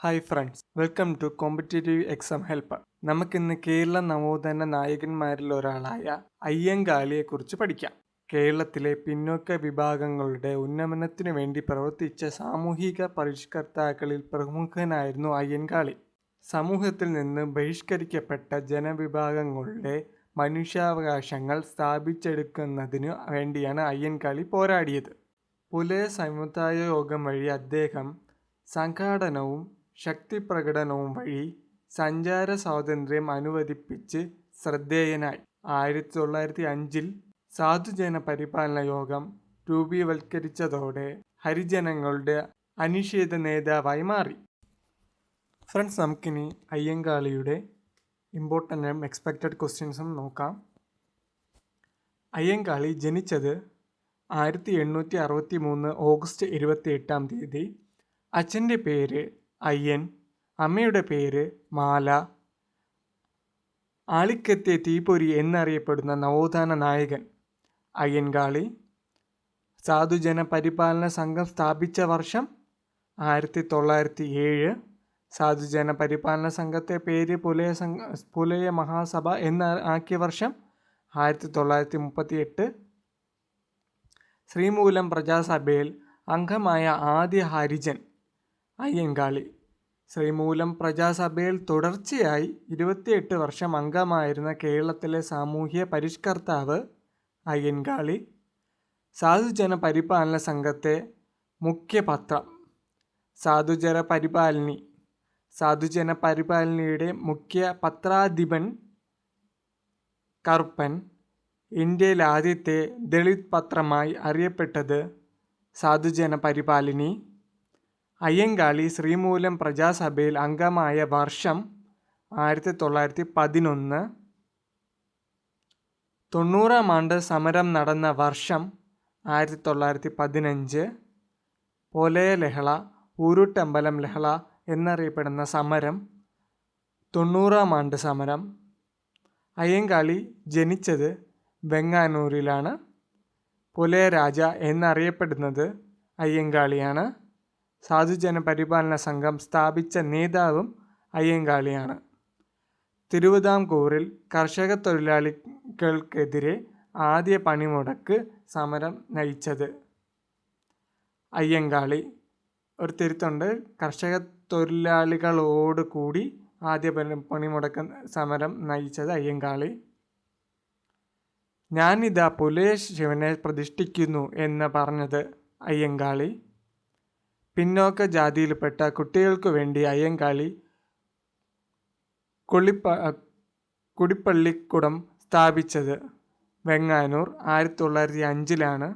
Hi friends, welcome to competitive exam helper. നമുക്കിന്ന് കേരള നവോത്ഥാന നായകന്മാരിൽ ഒരാളായ അയ്യങ്കാളിയെക്കുറിച്ച് പഠിക്കാം. കേരളത്തിലെ പിന്നോക്ക വിഭാഗങ്ങളുടെ ഉന്നമനത്തിനു വേണ്ടി പ്രവർത്തിച്ച സാമൂഹിക പരിഷ്കർത്താക്കളിൽ പ്രമുഖനായിരുന്നു അയ്യങ്കാളി. സമൂഹത്തിൽ നിന്ന് ബഹിഷ്കരിക്കപ്പെട്ട ജനവിഭാഗങ്ങളുടെ മനുഷ്യാവകാശങ്ങൾ സ്ഥാപിച്ചെടുക്കുന്നതിനു വേണ്ടിയാണ് അയ്യങ്കാളി പോരാടിയത്. പുലയ സമുദായ യോഗം വഴി അദ്ദേഹം സംഘാടനവും ശക്തിപ്രകടനവും വഴി സഞ്ചാര സ്വാതന്ത്ര്യം അനുവദിപ്പിച്ച് ശ്രദ്ധേയനായി. 1905 സാധുജന പരിപാലന യോഗം രൂപീകരിച്ചതോടെ ഹരിജനങ്ങളുടെ അനിഷേധ നേതാവായി മാറി. ഫ്രണ്ട്സ്, നമുക്കിനി അയ്യങ്കാളിയുടെ ഇമ്പോർട്ടൻ്റ് എക്സ്പെക്റ്റഡ് ക്വസ്റ്റ്യൻസും നോക്കാം. അയ്യങ്കാളി ജനിച്ചത് 1863 ഓഗസ്റ്റ് 28 അച്ഛൻ്റെ പേര് അയ്യൻ, അമ്മയുടെ പേര് മാല. ആളിക്കത്തെ തീപ്പൊരി എന്നറിയപ്പെടുന്ന നവോത്ഥാന നായകൻ അയ്യൻകാളി. സാധുജന പരിപാലന സംഘം സ്ഥാപിച്ച വർഷം 1907. സാധുജന പരിപാലന സംഘത്തെ പേര് പുലയ മഹാസഭ ആക്കിയ വർഷം 1938. ശ്രീമൂലം പ്രജാസഭയിൽ അംഗമായ ആദ്യ ഹരിജൻ അയ്യങ്കാളി. ശ്രീമൂലം പ്രജാസഭയിൽ തുടർച്ചയായി 28 വർഷം അംഗമായിരുന്ന കേരളത്തിലെ സാമൂഹ്യ പരിഷ്കർത്താവ് അയ്യൻകാളി. സാധുജന പരിപാലന സംഘത്തെ മുഖ്യ പത്രം സാധുജന പരിപാലിനി. സാധുജന പരിപാലനിയുടെ മുഖ്യ പത്രാധിപൻ കറുപ്പൻ. ഇന്ത്യയിലെ ആദ്യത്തെ ദളിത് പത്രമായി അറിയപ്പെട്ടത് സാധുജന പരിപാലിനി. അയ്യങ്കാളി ശ്രീമൂലം പ്രജാസഭയിൽ അംഗമായ വർഷം 1911. 90-ാം ആണ്ട് സമരം നടന്ന വർഷം 1915. പൊലയ ലഹള, ഊരുട്ടമ്പലം ലഹള എന്നറിയപ്പെടുന്ന സമരം 90-ാം ആണ്ട് സമരം. അയ്യങ്കാളി ജനിച്ചത് വെങ്ങാനൂരിലാണ്. പുലയ രാജ എന്നറിയപ്പെടുന്നത് അയ്യങ്കാളിയാണ്. സാധുജന പരിപാലന സംഘം സ്ഥാപിച്ച നേതാവും അയ്യങ്കാളിയാണ്. തിരുവിതാംകൂറിൽ കർഷക തൊഴിലാളികൾക്കെതിരെ ആദ്യ പണിമുടക്ക് സമരം നയിച്ചത് അയ്യങ്കാളി. ഒരു തിരുത്തുണ്ട്, കർഷക തൊഴിലാളികളോട് കൂടി ആദ്യ പണിമുടക്ക് സമരം നയിച്ചത് അയ്യങ്കാളി. ഞാനിതാ പുലയ ശിവനെ പ്രതിഷ്ഠിക്കുന്നു എന്ന് പറഞ്ഞത് അയ്യങ്കാളി. പിന്നോക്ക ജാതിയിൽപ്പെട്ട കുട്ടികൾക്കു വേണ്ടി അയ്യങ്കാളി കുടിപ്പള്ളിക്കുടം സ്ഥാപിച്ചത് വെങ്ങാനൂർ 1905.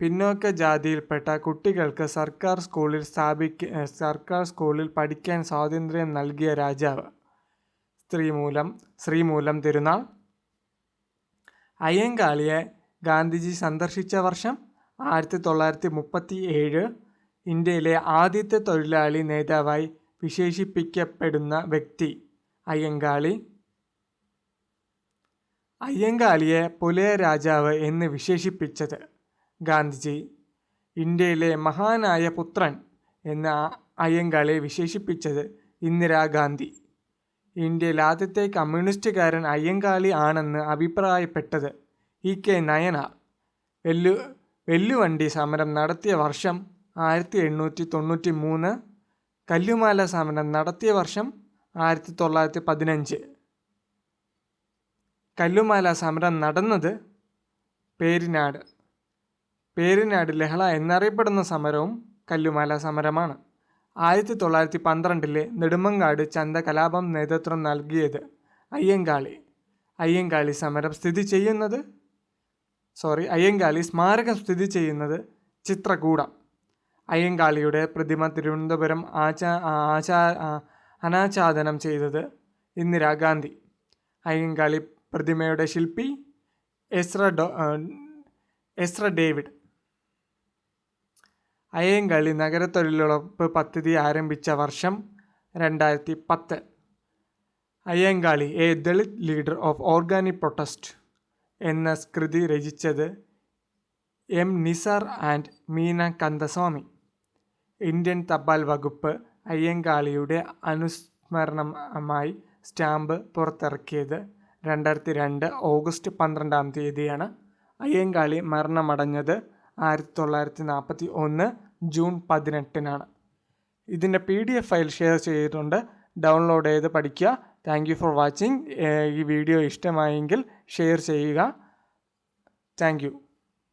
പിന്നോക്ക ജാതിയിൽപ്പെട്ട കുട്ടികൾക്ക് സർക്കാർ സ്കൂളിൽ പഠിക്കാൻ സ്വാതന്ത്ര്യം നൽകിയ രാജാവ് ശ്രീമൂലം തിരുനാൾ. അയ്യങ്കാളിയെ ഗാന്ധിജി സന്ദർശിച്ച വർഷം 1937. ഇന്ത്യയിലെ ആദ്യത്തെ തൊഴിലാളി നേതാവായി വിശേഷിപ്പിക്കപ്പെടുന്ന വ്യക്തി അയ്യങ്കാളി. അയ്യങ്കാളിയെ പുലയ രാജാവ് എന്ന് വിശേഷിപ്പിച്ചത് ഗാന്ധിജി. ഇന്ത്യയിലെ മഹാനായ പുത്രൻ എന്ന് അയ്യങ്കാളിയെ വിശേഷിപ്പിച്ചത് ഇന്ദിരാഗാന്ധി. ഇന്ത്യയിലെ ആദ്യത്തെ കമ്മ്യൂണിസ്റ്റുകാരൻ അയ്യങ്കാളി ആണെന്ന് അഭിപ്രായപ്പെട്ടത് E.K. നയനാർ. വെല്ലുവണ്ടി സമരം നടത്തിയ വർഷം 1893. കല്ലുമാല സമരം നടത്തിയ വർഷം 1915. കല്ലുമാല സമരം നടന്നത് പേരിനാട് ലഹള എന്നറിയപ്പെടുന്ന സമരവും കല്ലുമാല സമരമാണ്. 1912 നെടുമങ്ങാട് ചന്ത കലാപം നേതൃത്വം നൽകിയത് അയ്യങ്കാളി സ്മാരകം സ്ഥിതി ചെയ്യുന്നത് ചിത്രകൂടം. അയ്യങ്കാളിയുടെ പ്രതിമ തിരുവനന്തപുരം അനാച്ഛാദനം ചെയ്തത് ഇന്ദിരാഗാന്ധി. അയ്യങ്കാളി പ്രതിമയുടെ ശില്പി എസ്ര ഡേവിഡ്. അയ്യങ്കാളി നഗരത്തൊഴിലുറപ്പ് പദ്ധതി ആരംഭിച്ച വർഷം 2010. Ayyankali A Dalit leader of organic protest എന്ന കൃതി രചിച്ചത് M. Nisar and Meena Kandaswamy. Indian തപാൽ വകുപ്പ് അയ്യങ്കാളിയുടെ അനുസ്മരണമായി സ്റ്റാമ്പ് പുറത്തിറക്കിയത് 2002 ഓഗസ്റ്റ് 12 അയ്യങ്കാളി മരണമടഞ്ഞത് 1941 ജൂൺ 18 ഇതിൻ്റെ PDF ഫയൽ ഷെയർ ചെയ്തിട്ടുണ്ട്. ഡൗൺലോഡ് ചെയ്ത് പഠിക്കുക. Thank you for watching. ഈ വീഡിയോ ഇഷ്ടമായെങ്കിൽ ഷെയർ ചെയ്യുക. Thank you.